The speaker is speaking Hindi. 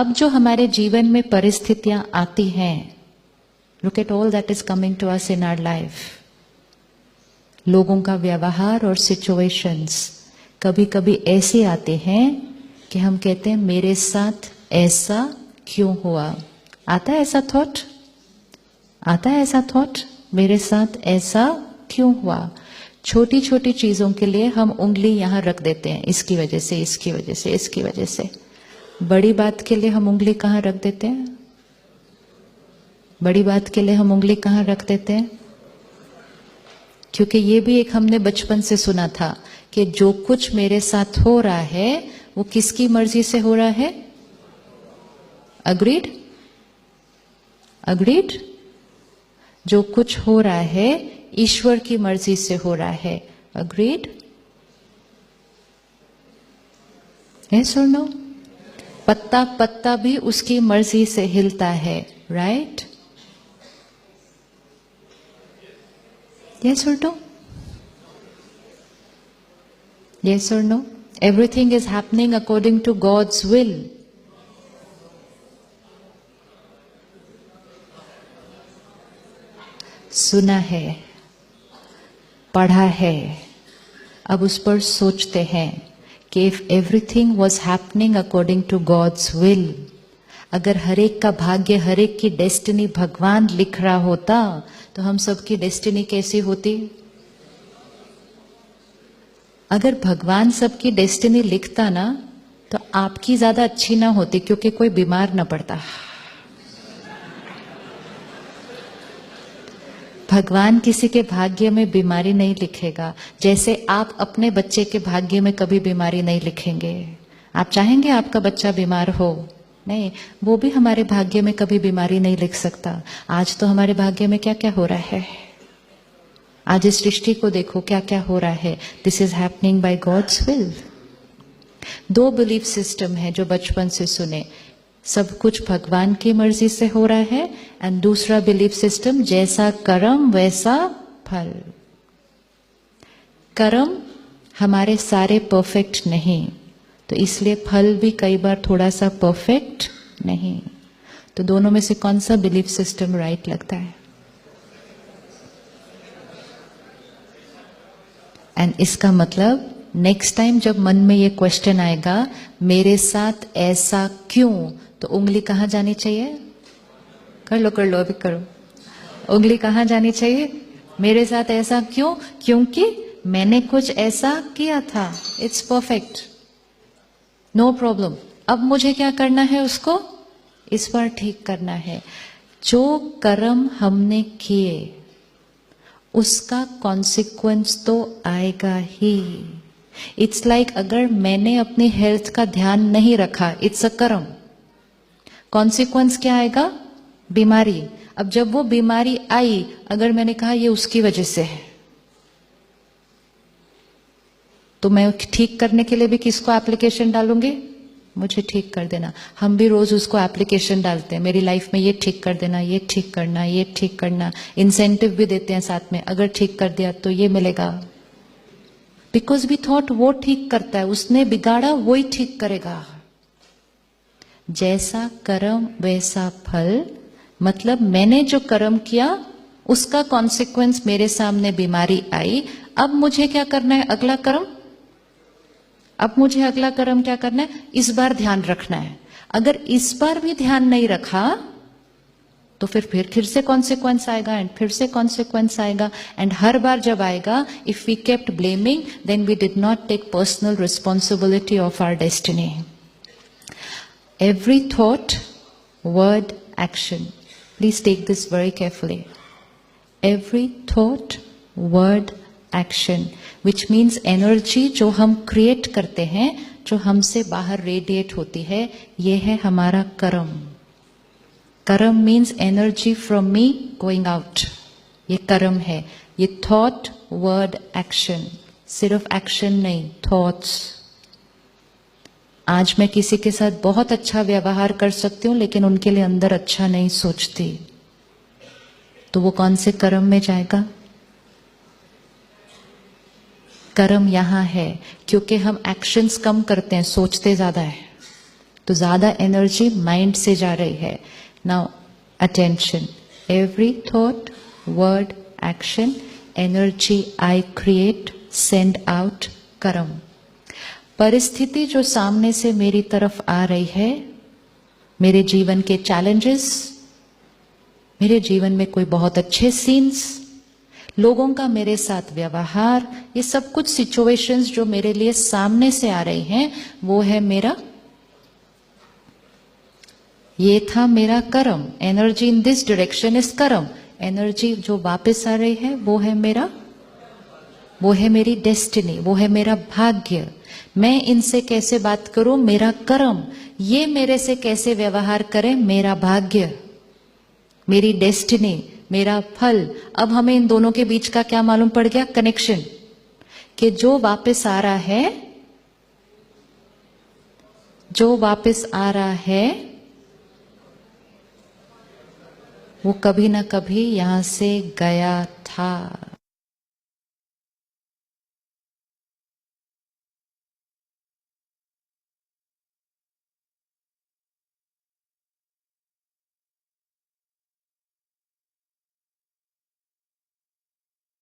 अब जो हमारे जीवन में परिस्थितियां आती हैं, look at all that is coming to us in our life, लोगों का व्यवहार और सिचुएशंस कभी कभी ऐसे आते हैं कि हम कहते हैं मेरे साथ ऐसा क्यों हुआ। आता है ऐसा थॉट? आता है ऐसा थॉट, मेरे साथ ऐसा क्यों हुआ? छोटी छोटी चीजों के लिए हम उंगली यहां रख देते हैं, इसकी वजह से, इसकी वजह से, इसकी वजह से। बड़ी बात के लिए हम उंगली कहां रख देते हैं? बड़ी बात के लिए हम उंगली कहां रख देते हैं? क्योंकि ये भी एक हमने बचपन से सुना था कि जो कुछ मेरे साथ हो रहा है वो किसकी मर्जी से हो रहा है? अग्रीड? अग्रीड? जो कुछ हो रहा है ईश्वर की मर्जी से हो रहा है। अग्रीड? यस और नो? पत्ता पत्ता भी उसकी मर्जी से हिलता है, राइट? यस और नो? यस और no? Everything is happening according to God's will. सुना है, पढ़ा है, अब उस पर सोचते हैं कि if everything was happening according to God's will, अगर हर एक का भाग्य, हर एक की डेस्टिनी भगवान लिख रहा होता तो हम सबकी डेस्टिनी कैसी होती? अगर भगवान सबकी डेस्टिनी लिखता ना तो आपकी ज्यादा अच्छी ना होती, क्योंकि कोई बीमार ना पड़ता। भगवान किसी के भाग्य में बीमारी नहीं लिखेगा, जैसे आप अपने बच्चे के भाग्य में कभी बीमारी नहीं लिखेंगे। आप चाहेंगे आपका बच्चा बीमार हो? नहीं, वो भी हमारे भाग्य में कभी बीमारी नहीं लिख सकता। आज तो हमारे भाग्य में क्या क्या हो रहा है, आज इस सृष्टि को देखो क्या क्या हो रहा है। This is happening by God's will. दो बिलीफ सिस्टम है जो बचपन से सुने, सब कुछ भगवान की मर्जी से हो रहा है, एंड दूसरा बिलीफ सिस्टम जैसा कर्म वैसा फल। कर्म हमारे सारे परफेक्ट नहीं, तो इसलिए फल भी कई बार थोड़ा सा परफेक्ट नहीं। तो दोनों में से कौन सा बिलीफ सिस्टम राइट लगता है? एंड इसका मतलब नेक्स्ट टाइम जब मन में ये क्वेश्चन आएगा मेरे साथ ऐसा क्यों, तो उंगली कहां जानी चाहिए? कर लो अभी करो। उंगली कहां जानी चाहिए? मेरे साथ ऐसा क्यों? क्योंकि मैंने कुछ ऐसा किया था। It's perfect, no problem. अब मुझे क्या करना है? उसको इस बार ठीक करना है। जो कर्म हमने किए उसका कॉन्सिक्वेंस तो आएगा ही। इट्स लाइक अगर मैंने अपनी हेल्थ का ध्यान नहीं रखा, इट्स अ कर्म, कॉन्सिक्वेंस क्या आएगा? बीमारी। अब जब वो बीमारी आई, अगर मैंने कहा ये उसकी वजह से है, तो मैं ठीक करने के लिए भी किसको एप्लीकेशन डालूंगी? मुझे ठीक कर देना। हम भी रोज उसको एप्लीकेशन डालते हैं, मेरी लाइफ में ये ठीक कर देना, ये ठीक करना, ये ठीक करना। इंसेंटिव भी देते हैं साथ में, अगर ठीक कर दिया तो ये मिलेगा। बिकॉज वी थॉट वो ठीक करता है, उसने बिगाड़ा वो ही ठीक करेगा। जैसा कर्म वैसा फल, मतलब मैंने जो कर्म किया उसका कॉन्सिक्वेंस मेरे सामने बीमारी आई। अब मुझे क्या करना है? अगला कर्म। अब मुझे अगला कर्म क्या करना है? इस बार ध्यान रखना है। अगर इस बार भी ध्यान नहीं रखा तो फिर से कॉन्सिक्वेंस आएगा, एंड फिर से कॉन्सिक्वेंस आएगा, एंड हर बार जब आएगा, if we kept blaming then we did not take personal responsibility of our destiny. Every thought, word, action, please take this very carefully. Every thought, word, action, which means energy जो हम क्रिएट करते हैं, जो हमसे बाहर रेडिएट होती है, ये है हमारा कर्म। कर्म means energy from me going out, ये कर्म है। ये थॉट, वर्ड, एक्शन, सिर्फ एक्शन नहीं, थॉट्स। आज मैं किसी के साथ बहुत अच्छा व्यवहार कर सकती हूं, लेकिन उनके लिए अंदर अच्छा नहीं सोचती, तो वो कौन से कर्म में जाएगा? कर्म यहां है क्योंकि हम एक्शंस कम करते हैं, सोचते ज्यादा है। तो ज्यादा एनर्जी माइंड से जा रही है. Now attention, every thought, word, action, energy I create, send out, कर्म. परिस्थिति जो सामने से मेरी तरफ आ रही है, मेरे जीवन के चैलेंजेस, मेरे जीवन में कोई बहुत अच्छे सीन्स, लोगों का मेरे साथ व्यवहार, ये सब कुछ सिचुएशंस जो मेरे लिए सामने से आ रही हैं, वो है मेरा, ये था मेरा कर्म. Energy in this direction is कर्म. एनर्जी जो वापस आ रही है वो है मेरा, वो है मेरी डेस्टिनी, वो है मेरा भाग्य. मैं इनसे कैसे बात करूं, मेरा कर्म. ये मेरे से कैसे व्यवहार करें, मेरा भाग्य, मेरी डेस्टिनी, मेरा फल. अब हमें इन दोनों के बीच का क्या मालूम पड़ गया, कनेक्शन, कि जो वापस आ रहा है, जो वापस आ रहा है वो कभी ना कभी यहां से गया था.